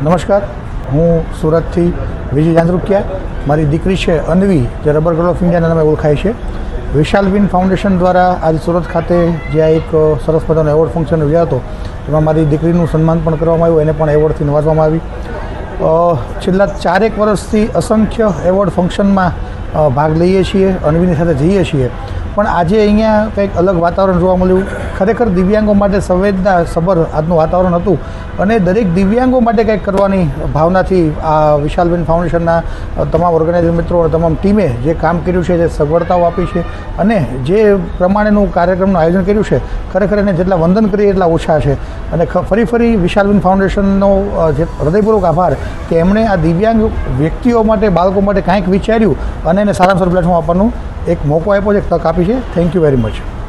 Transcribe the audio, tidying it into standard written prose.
નમસ્કાર, હું સુરતથી વિજય જાંજરૂકિયા. મારી દીકરી છે અન્વી, જે રબર ગર્લ ઓફ ઇન્ડિયાના નામે ઓળખાય છે. વિશાલ વિન ફાઉન્ડેશન દ્વારા આજે સુરત ખાતે જ્યાં એક સરસ મજાનો એવોર્ડ ફંક્શન યોજાયો હતો, એમાં મારી દીકરીનું સન્માન પણ કરવામાં આવ્યું, એને પણ એવોર્ડથી નવાજવામાં આવી. છેલ્લા 4 વર્ષથી અસંખ્ય એવોર્ડ ફંક્શનમાં ભાગ લઈએ છીએ, અન્વીની સાથે જઈએ છીએ, પણ આજે અહીંયા કંઈક અલગ વાતાવરણ જોવા મળ્યું. ખરેખર દિવ્યાંગો માટે સંવેદના સભર આજનું વાતાવરણ હતું અને દરેક દિવ્યાંગો માટે કંઈક કરવાની ભાવનાથી આ વિશાલબેન ફાઉન્ડેશનના તમામ ઓર્ગેનાઇઝર મિત્રો અને તમામ ટીમે જે કામ કર્યું છે, જે સગવડતાઓ આપી છે અને જે પ્રમાણેનું કાર્યક્રમનું આયોજન કર્યું છે, ખરેખર એને જેટલા વંદન કરીએ એટલા ઓછા છે. અને ફરી વિશાલબેન ફાઉન્ડેશનનો જે હૃદયપૂર્વક આભાર કે એમણે આ દિવ્યાંગ વ્યક્તિઓ માટે, બાળકો માટે કાંઈક વિચાર્યું અને એને સારામાં સારું પ્લેટફોર્મ આપવાનું એક મોકો આપ્યો છે, એક તક આપી છે. Thank you very much.